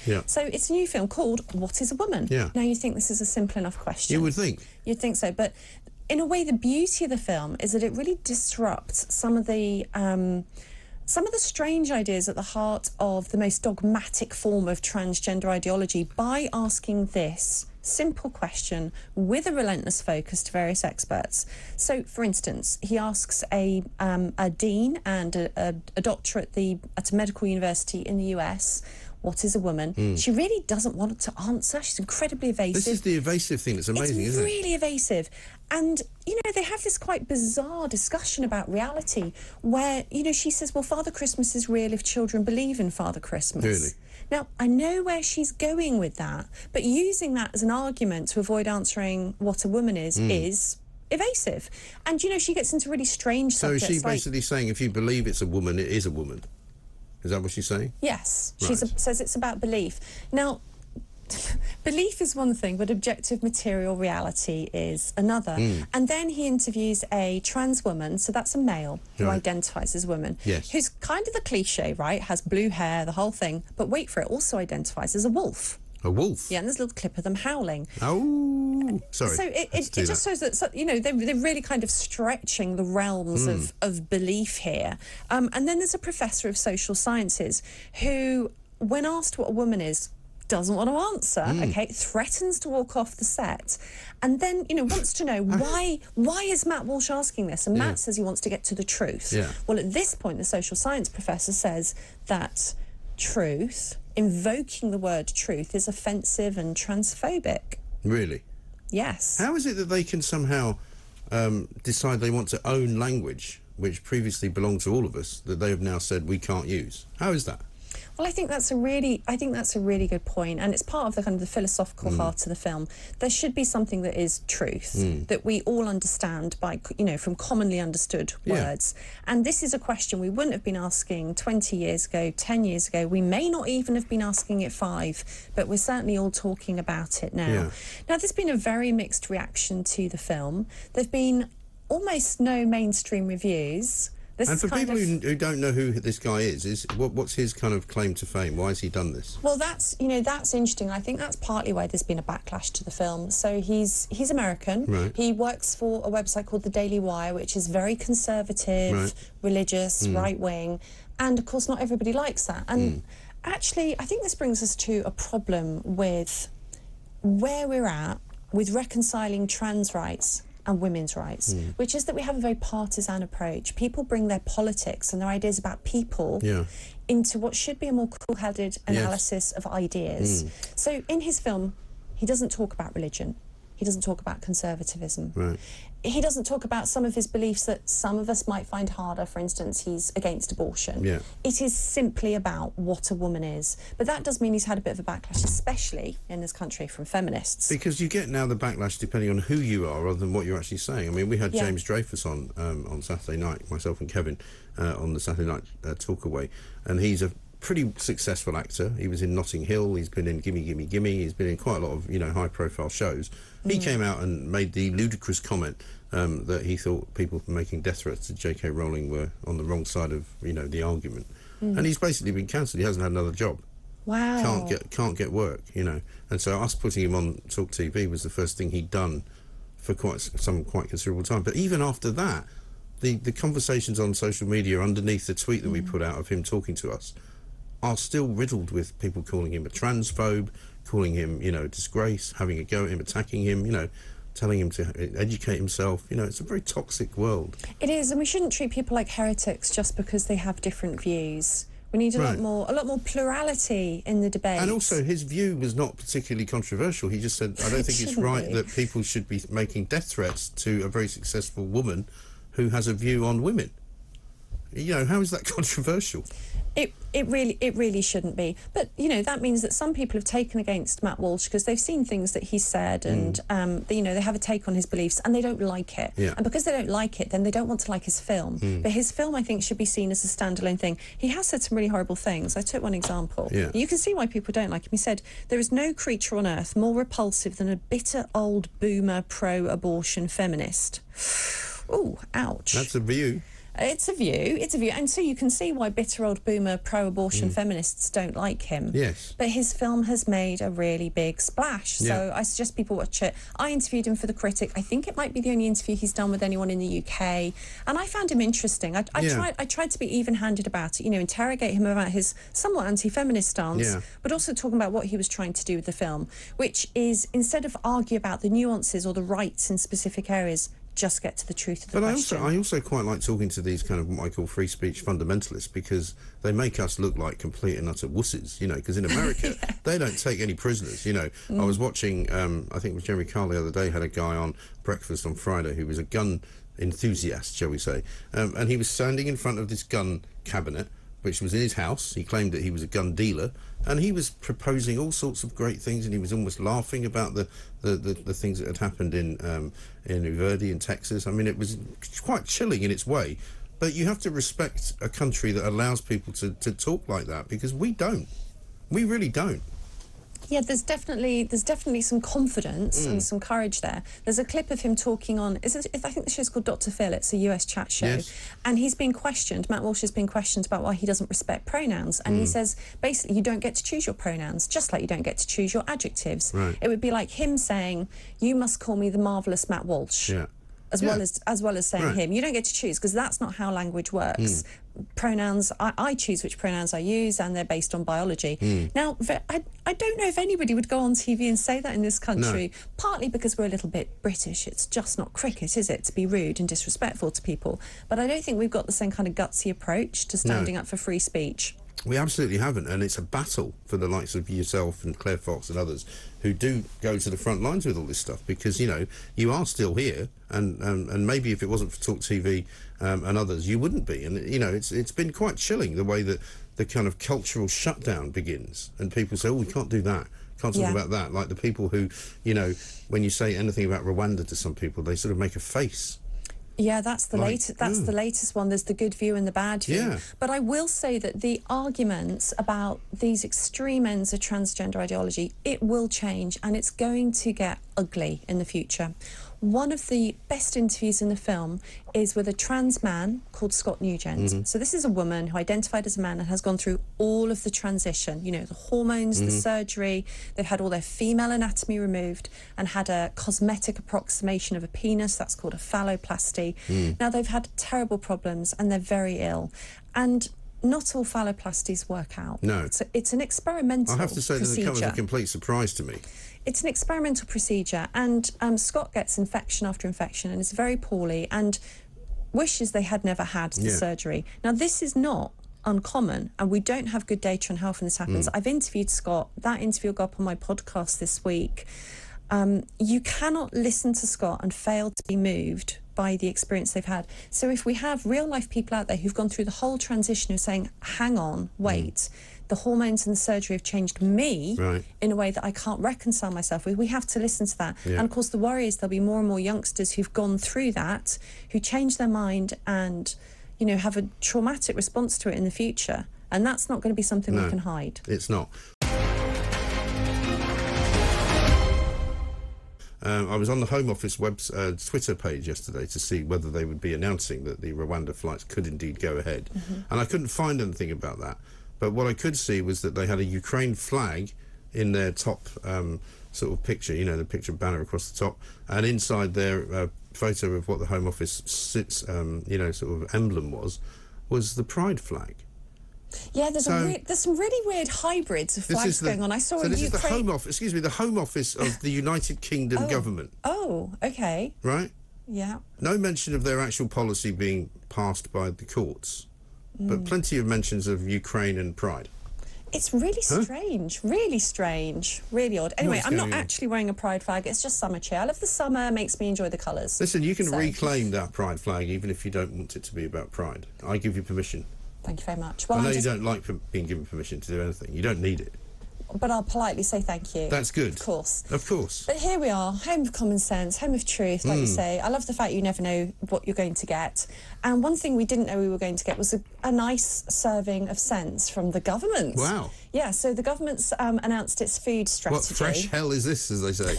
Yeah. So it's a new film called What is a Woman? Yeah. Now, you think this is a simple enough question. You would think. You'd think so, but in a way, the beauty of the film is that it really disrupts some of the strange ideas at the heart of the most dogmatic form of transgender ideology by asking this simple question with a relentless focus to various experts. So, for instance, he asks a dean and a doctor at a medical university in the US, what is a woman? She really doesn't want to answer. She's incredibly evasive. This is the evasive thing that's amazing, isn't it? It's really evasive. And, you know, they have this quite bizarre discussion about reality where, you know, she says, well, Father Christmas is real if children believe in Father Christmas. Really? Now, I know where she's going with that, but using that as an argument to avoid answering what a woman is evasive. And, you know, she gets into really strange subjects. So is she basically saying if you believe it's a woman, it is a woman? Is that what she's saying? Yes. Right. She says it's about belief. Now, belief is one thing, but objective material reality is another. And then he interviews a trans woman, so that's a male who identifies as a woman, who's kind of the cliche, right? Has blue hair, the whole thing. But wait for it, also identifies as a wolf. A wolf? Yeah, and there's a little clip of them howling. Oh, sorry. So it just shows that, you know, they're really kind of stretching the realms of belief here. And then there's a professor of social sciences who, when asked what a woman is, doesn't want to answer, okay, threatens to walk off the set, and then, you know, wants to know why is Matt Walsh asking this? And Matt says he wants to get to the truth. Well, at this point, the social science professor says that truth, invoking the word truth, is offensive and transphobic. Really? Yes. How is it that they can somehow decide they want to own language which previously belonged to all of us, that they have now said we can't use? How is that? Well, I think that's a really good point, and it's part of the kind of the philosophical heart of the film. There should be something that is truth, that we all understand by, you know, from commonly understood words. And this is a question we wouldn't have been asking 20 years ago, 10 years ago. We may not even have been asking it 5, but we're certainly all talking about it now. Now, there's been a very mixed reaction to the film. There've been almost no mainstream reviews. And for people who don't know who this guy is what's his kind of claim to fame? Why has he done this? Well, that's interesting. I think that's partly why there's been a backlash to the film. So he's American. Right. He works for a website called the Daily Wire, which is very conservative, religious, right-wing, and of course not everybody likes that. And actually, I think this brings us to a problem with where we're at with reconciling trans rights and women's rights, which is that we have a very partisan approach. People bring their politics and their ideas about people into what should be a more cool-headed analysis of ideas. So in his film, he doesn't talk about religion. He doesn't talk about conservatism. Right. He doesn't talk about some of his beliefs that some of us might find harder. For instance, he's against abortion. It is simply about what a woman is. But that does mean he's had a bit of a backlash, especially in this country, from feminists. Because you get now the backlash depending on who you are rather than what you're actually saying. I mean, we had James Dreyfus on Saturday night, myself and Kevin, on the Saturday night talk away, and he's a pretty successful actor. He was in Notting Hill, he's been in Gimme Gimme Gimme, he's been in quite a lot of, you know, high profile shows. He came out and made the ludicrous comment that he thought people making death threats to J.K. Rowling were on the wrong side of, you know, the argument. And he's basically been cancelled. He hasn't had another job. Wow. Can't get work, you know. And so us putting him on talkTV was the first thing he'd done for quite considerable time. But even after that, the conversations on social media underneath the tweet that we put out of him talking to us are still riddled with people calling him a transphobe, calling him, you know, disgrace, having a go at him, attacking him, you know, telling him to educate himself. You know, it's a very toxic world. It is, and we shouldn't treat people like heretics just because they have different views. We need a lot more plurality in the debate. And also, his view was not particularly controversial. He just said, I don't think it's right that people should be making death threats to a very successful woman who has a view on women. You know, how is that controversial? It really shouldn't be. But, you know, that means that some people have taken against Matt Walsh because they've seen things that he said and, you know, they have a take on his beliefs and they don't like it. And because they don't like it, then they don't want to like his film. But his film, I think, should be seen as a standalone thing. He has said some really horrible things. I took one example. You can see why people don't like him. He said, there is no creature on earth more repulsive than a bitter old boomer pro-abortion feminist. Ooh, ouch. That's a view. It's a view, and so you can see why bitter old boomer pro-abortion feminists don't like him. Yes. But his film has made a really big splash, so I suggest people watch it. I interviewed him for The Critic. I think it might be the only interview he's done with anyone in the UK, and I found him interesting. I tried to be even-handed about it, you know, interrogate him about his somewhat anti-feminist stance, but also talking about what he was trying to do with the film, which is, instead of argue about the nuances or the rights in specific areas, just get to the truth of the question. I also quite like talking to these kind of what I call free speech fundamentalists, because they make us look like complete and utter wusses, you know, because in America they don't take any prisoners, you know. I was watching, I think it was Jeremy Carl the other day, had a guy on Breakfast on Friday who was a gun enthusiast, shall we say, and he was standing in front of this gun cabinet, which was in his house. He claimed that he was a gun dealer, and he was proposing all sorts of great things, and he was almost laughing about the things that had happened in Uvalde in Texas. I mean, it was quite chilling in its way, but you have to respect a country that allows people to talk like that, because we don't. We really don't. Yeah, there's definitely some confidence and some courage there. There's a clip of him talking on, I think the show's called Dr. Phil, it's a US chat show, and he's being questioned, Matt Walsh has been questioned about why he doesn't respect pronouns, and he says, basically, you don't get to choose your pronouns, just like you don't get to choose your adjectives. Right. It would be like him saying, you must call me the marvellous Matt Walsh. Yeah. As well as saying him. You don't get to choose, because that's not how language works. Pronouns, I choose which pronouns I use, and they're based on biology. Now, I don't know if anybody would go on TV and say that in this country, partly because we're a little bit British. It's just not cricket, is it, to be rude and disrespectful to people? But I don't think we've got the same kind of gutsy approach to standing up for free speech. We absolutely haven't, and it's a battle for the likes of yourself and Claire Fox and others who do go to the front lines with all this stuff, because, you know, you are still here, and maybe if it wasn't for talkTV and others, you wouldn't be. And, you know, it's been quite chilling the way that the kind of cultural shutdown begins, and people say, oh, we can't do that, can't talk about that. Like the people who, you know, when you say anything about Rwanda to some people, they sort of make a face. Yeah, that's the latest. That's the latest one. There's the good view and the bad view. Yeah. But I will say that the arguments about these extreme ends of transgender ideology, it will change, and it's going to get ugly in the future. One of the best interviews in the film is with a trans man called Scott Nugent. So this is a woman who identified as a man and has gone through all of the transition, you know, the hormones, the surgery. They've had all their female anatomy removed and had a cosmetic approximation of a penis. That's called a phalloplasty. Now, they've had terrible problems and they're very ill. And not all phalloplasties work out. No. It's an experimental procedure. I have to say that it comes as a complete surprise to me. It's an experimental procedure, and Scott gets infection after infection and is very poorly and wishes they had never had the surgery. Now, this is not uncommon, and we don't have good data on how often this happens. I've interviewed Scott. That interview will go up on my podcast this week. You cannot listen to Scott and fail to be moved by the experience they've had. So if we have real-life people out there who've gone through the whole transition who are saying, hang on, wait, the hormones and the surgery have changed me in a way that I can't reconcile myself with, we have to listen to that. And of course the worry is there'll be more and more youngsters who've gone through that, who change their mind and, you know, have a traumatic response to it in the future. And that's not going to be something we can hide. It's not. I was on the Home Office Twitter page yesterday to see whether they would be announcing that the Rwanda flights could indeed go ahead. And I couldn't find anything about that. But what I could see was that they had a Ukraine flag in their top sort of picture, you know, the picture banner across the top, and inside their photo of what the Home Office sits, you know, sort of emblem was the Pride flag. Yeah, there's some really weird hybrids of flags going on. I saw this is the Home Office, excuse me, the Home Office of the United Kingdom government. Oh, okay. Right? Yeah. No mention of their actual policy being passed by the courts, but plenty of mentions of Ukraine and Pride. It's really strange, really strange, really odd. Anyway, I'm not actually wearing a Pride flag. It's just summer cheer. I love the summer, makes me enjoy the colours. Listen, you can reclaim that Pride flag even if you don't want it to be about Pride. I give you permission. Thank you very much. Well, I know you don't like being given permission to do anything. You don't need it. but I'll politely say thank you. That's good. Of course. Of course. But here we are, home of common sense, home of truth, like you say. I love the fact you never know what you're going to get. And one thing we didn't know we were going to get was a nice serving of sense from the government. Wow. Yeah, so the government's announced its food strategy. What fresh hell is this, as they say?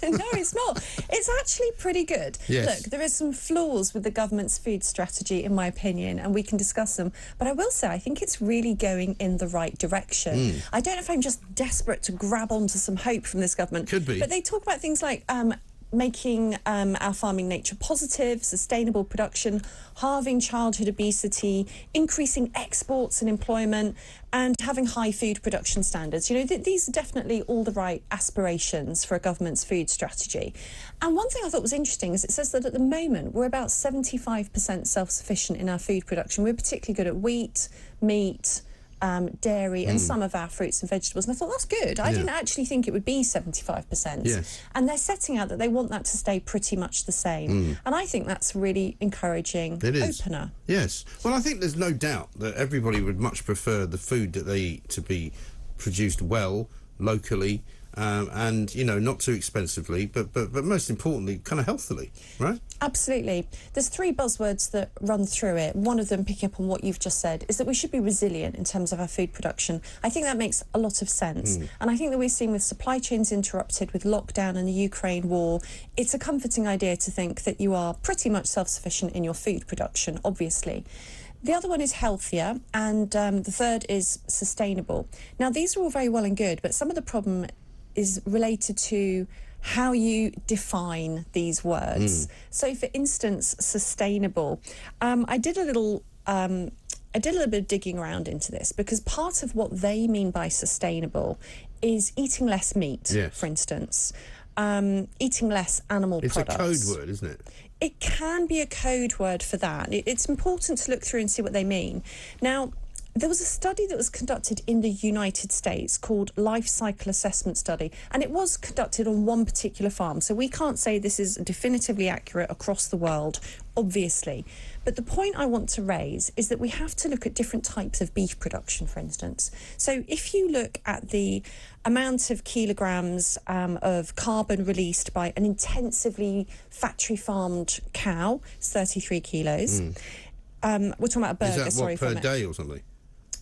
No, it's not. It's actually pretty good. Yes. Look, there are some flaws with the government's food strategy, in my opinion, and we can discuss them. But I will say, I think it's really going in the right direction. I don't know if I'm just desperate to grab onto some hope from this government. Could be. But they talk about things like making our farming nature positive, sustainable production, halving childhood obesity, increasing exports and employment, and having high food production standards. You know, these are definitely all the right aspirations for a government's food strategy. And one thing I thought was interesting is it says that at the moment we're about 75% self-sufficient in our food production. We're particularly good at wheat, meat, dairy and some of our fruits and vegetables, and I thought that's good. I didn't actually think it would be 75%. Yes. And they're setting out that they want that to stay pretty much the same, and I think that's really encouraging opener. Yes. Well, I think there's no doubt that everybody would much prefer the food that they eat to be produced well, locally, and, you know, not too expensively, but most importantly, kind of healthily, right? Absolutely. There's three buzzwords that run through it. One of them, picking up on what you've just said, is that we should be resilient in terms of our food production. I think that makes a lot of sense. And I think that we're seeing with supply chains interrupted, with lockdown and the Ukraine war, it's a comforting idea to think that you are pretty much self-sufficient in your food production, obviously. The other one is healthier, and the third is sustainable. Now, these are all very well and good, but some of the problem is related to how you define these words. So, for instance, sustainable. I did a little bit of digging around into this, because part of what they mean by sustainable is eating less meat, for instance, eating less animal products. It's a code word, isn't it? It can be a code word for that. It's important to look through and see what they mean. Now, there was a study that was conducted in the United States called Life Cycle Assessment Study, and it was conducted on one particular farm. So we can't say this is definitively accurate across the world, obviously. But the point I want to raise is that we have to look at different types of beef production, for instance. So if you look at the amount of kilograms of carbon released by an intensively factory farmed cow, it's 33 kilos. We're talking about a burger, is that what, per day or something?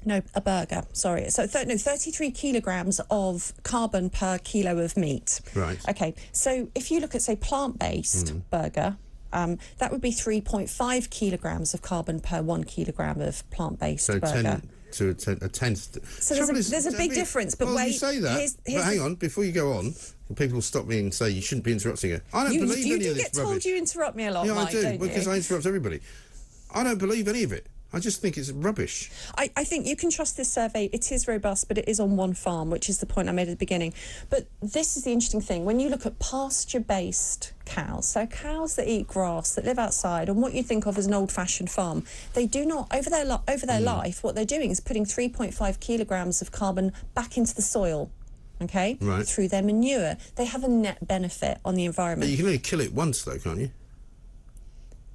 No, a burger, sorry. So, 33 kilograms of carbon per kilo of meat. Right. Okay, so if you look at, say, plant-based burger, that would be 3.5 kilograms of carbon per 1 kilogram of plant-based burger. So a tenth. So there's a big difference, but well, wait. You say that, but hang on, before you go on, people stop me and say you shouldn't be interrupting her. I don't believe any of this rubbish. You get told you interrupt me a lot, yeah, Mike, I do, don't because you? I interrupt everybody. I don't believe any of it. I just think it's rubbish. I think you can trust this survey. It is robust, but it is on one farm, which is the point I made at the beginning. But this is the interesting thing. When you look at pasture-based cows, so cows that eat grass, that live outside, and what you think of as an old-fashioned farm, they do not, over their life, what they're doing is putting 3.5 kilograms of carbon back into the soil. Okay? Right. Through their manure. They have a net benefit on the environment. But you can only kill it once, though, can't you?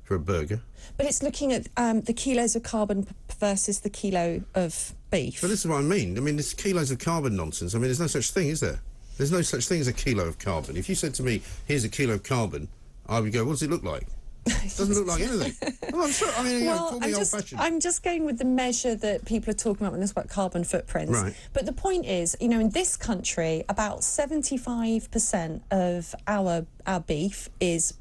For a burger. But it's looking at the kilos of carbon versus the kilo of beef. But this is what I mean. I mean, this kilos of carbon nonsense. I mean, there's no such thing, is there? There's no such thing as a kilo of carbon. If you said to me, here's a kilo of carbon, I would go, what does it look like? It doesn't look like anything. Well, I'm sorry. I mean, well, call me old-fashioned. I'm just going with the measure that people are talking about when there's about carbon footprints. Right. But the point is, you know, in this country, about 75% of our beef is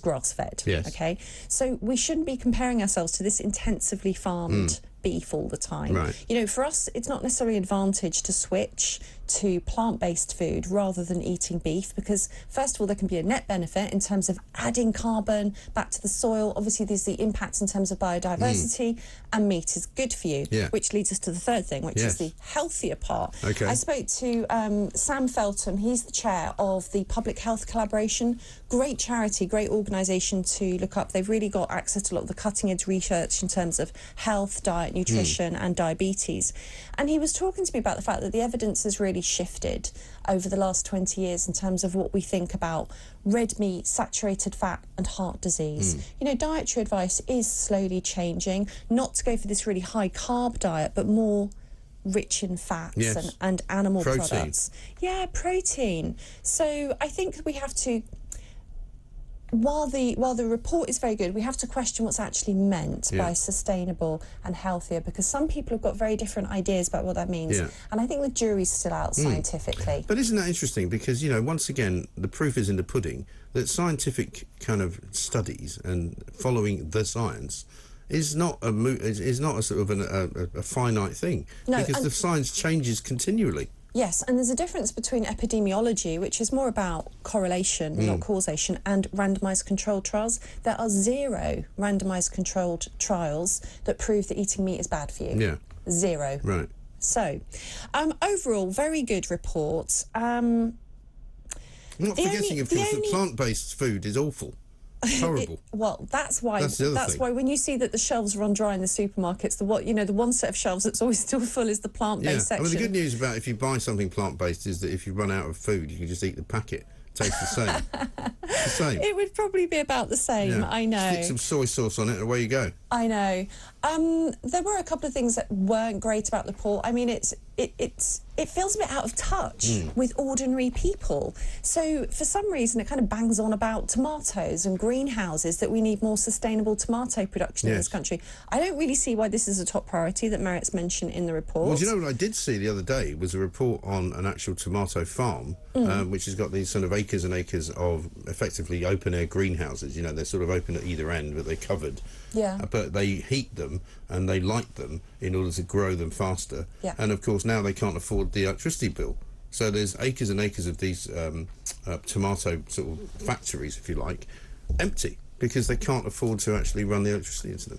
grass-fed. Yes. Okay, so we shouldn't be comparing ourselves to this intensively farmed beef all the time. Right. You know, for us, it's not necessarily an advantage to switch to plant-based food rather than eating beef, because first of all, there can be a net benefit in terms of adding carbon back to the soil. Obviously, there's the impacts in terms of biodiversity, and meat is good for you, which leads us to the third thing, which is the healthier part. Okay. I spoke to Sam Feltham. He's the chair of the Public Health Collaboration. Great charity, great organisation to look up. They've really got access to a lot of the cutting-edge research in terms of health, diet, nutrition and diabetes. And he was talking to me about the fact that the evidence has really shifted over the last 20 years in terms of what we think about red meat, saturated fat and heart disease. You know, dietary advice is slowly changing, not to go for this really high carb diet, but more rich in fats Yes. and animal Protein. products. Yeah, protein. So I think we have to, while the report is very good, we have to question what's actually meant by sustainable and healthier, because some people have got very different ideas about what that means. Yeah. And I think the jury's still out scientifically. But isn't that interesting? Because, you know, once again, the proof is in the pudding that scientific kind of studies and following the science is not a sort of a finite thing. No, because the science changes continually. Yes, and there's a difference between epidemiology, which is more about correlation, not causation, and randomised controlled trials. There are 0 randomised controlled trials that prove that eating meat is bad for you. Yeah. 0. Right. So, overall, very good report. I'm not forgetting, of course, that plant-based food is awful. Horrible. Well, that's why. That's the other thing. Why when you see that the shelves run dry in the supermarkets, the one set of shelves that's always still full is the plant-based section. I mean, the good news about if you buy something plant-based is that if you run out of food, you can just eat the packet. Tastes the same. It's the same. It would probably be about the same. Yeah. I know. Stick some soy sauce on it, and away you go. I know. There were a couple of things that weren't great about the report. I mean, it feels a bit out of touch with ordinary people. So for some reason, it kind of bangs on about tomatoes and greenhouses, that we need more sustainable tomato production in this country. I don't really see why this is a top priority that merits mention in the report. Well, do you know what I did see the other day was a report on an actual tomato farm, which has got these sort of acres and acres of effectively open-air greenhouses. You know, they're sort of open at either end, but they're covered. Yeah. But they heat them and they light them in order to grow them faster. Yeah. And of course now they can't afford the electricity bill. So there's acres and acres of these tomato sort of factories, if you like, empty because they can't afford to actually run the electricity into them.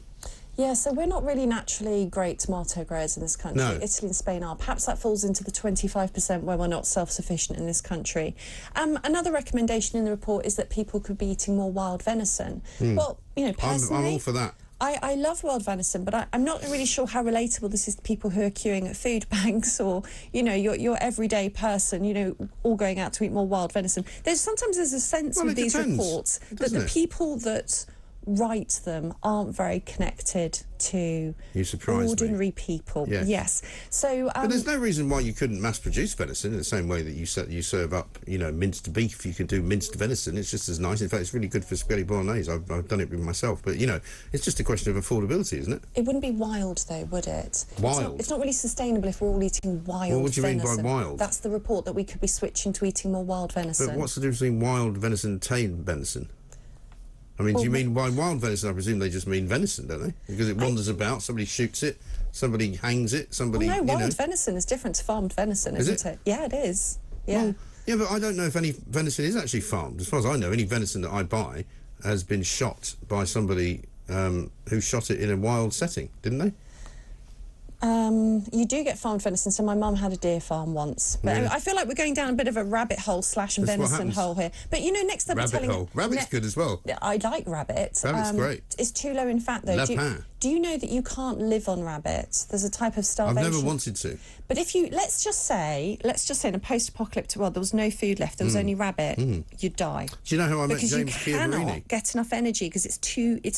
Yeah, so we're not really naturally great tomato growers in this country. No. Italy and Spain are. Perhaps that falls into the 25% where we're not self-sufficient in this country. Another recommendation in the report is that people could be eating more wild venison. Well, you know, personally, I'm all for that. I love wild venison, but I'm not really sure how relatable this is to people who are queuing at food banks or, you know, your everyday person, you know, all going out to eat more wild venison. Sometimes there's a sense with these reports that the people that write them aren't very connected to ordinary people. Yes. So, but there's no reason why you couldn't mass-produce venison in the same way that you serve up, you know, minced beef. You can do minced venison. It's just as nice. In fact, it's really good for spaghetti bolognese. I've done it with myself. But, you know, it's just a question of affordability, isn't it? It wouldn't be wild, though, would it? Wild? It's not really sustainable if we're all eating wild venison. Well, what do you mean by wild? That's the report, that we could be switching to eating more wild venison. But what's the difference between wild venison and tame venison? I mean, do you mean by wild venison? I presume they just mean venison, don't they? Because it wanders about, somebody shoots it, somebody hangs it, somebody... Well, no, wild venison is different to farmed venison, isn't it? Yeah, it is. Yeah. Well, yeah, but I don't know if any venison is actually farmed. As far as I know, any venison that I buy has been shot by somebody who shot it in a wild setting, didn't they? You do get farmed venison, so my mum had a deer farm once. But I feel like we're going down a bit of a rabbit hole / venison hole here. But you know, next they'll be telling... Rabbit's good as well. I like rabbit. Rabbit's great. It's too low in fat, though. Do you know that you can't live on rabbit? There's a type of starvation. I've never wanted to. But if you, let's just say in a post-apocalyptic world, there was no food left, there was only rabbit, you'd die. Do you know how I met James Chiaverini? Because you cannot get enough energy because it's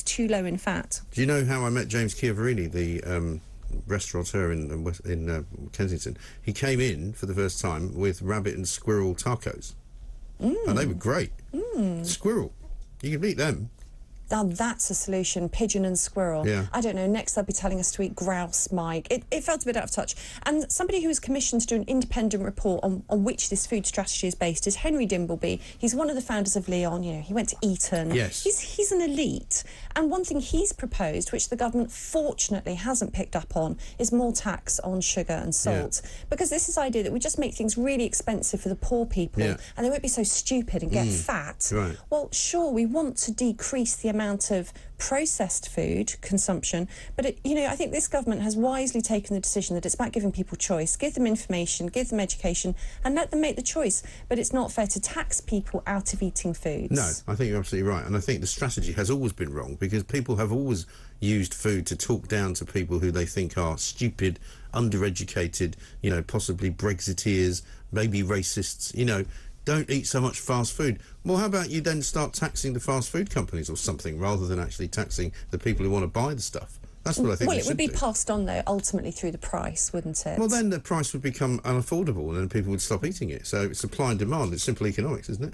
too low in fat. Do you know how I met James Chiaverini, the restaurateur in Kensington? He came in for the first time with rabbit and squirrel tacos, and they were great. Squirrel, you can beat them. Now that's a solution, pigeon and squirrel. Yeah. I don't know, next they'll be telling us to eat grouse, Mike. It felt a bit out of touch. And somebody who was commissioned to do an independent report on which this food strategy is based is Henry Dimbleby. He's one of the founders of Leon, you know, he went to Eton. Yes. He's an elite. And one thing he's proposed, which the government fortunately hasn't picked up on, is more tax on sugar and salt. Yeah. Because this is the idea that we just make things really expensive for the poor people and they won't be so stupid and get fat. Right. Well, sure, we want to decrease the amount of processed food consumption, but you know, I think this government has wisely taken the decision that it's about giving people choice, give them information, give them education, and let them make the choice. But it's not fair to tax people out of eating foods. No, I think you're absolutely right, and I think the strategy has always been wrong because people have always used food to talk down to people who they think are stupid, undereducated, you know, possibly Brexiteers, maybe racists, you know. Don't eat so much fast food. Well, how about you then start taxing the fast food companies or something rather than actually taxing the people who want to buy the stuff? That's what I think. Well, it would be do. passed on though, ultimately through the price, wouldn't it? Well, then the price would become unaffordable, and then people would stop eating it. So it's supply and demand. It's simple economics, isn't it?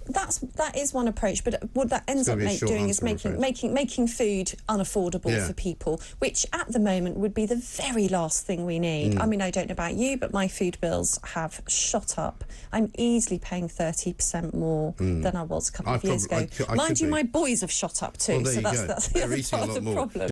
That is one approach, but what that ends up doing is making food unaffordable for people, which at the moment would be the very last thing we need. I mean, I don't know about you, but my food bills have shot up. I'm easily paying 30% more than I was a couple of years ago. Mind you, my boys have shot up too, well, so that's the other part of the problem.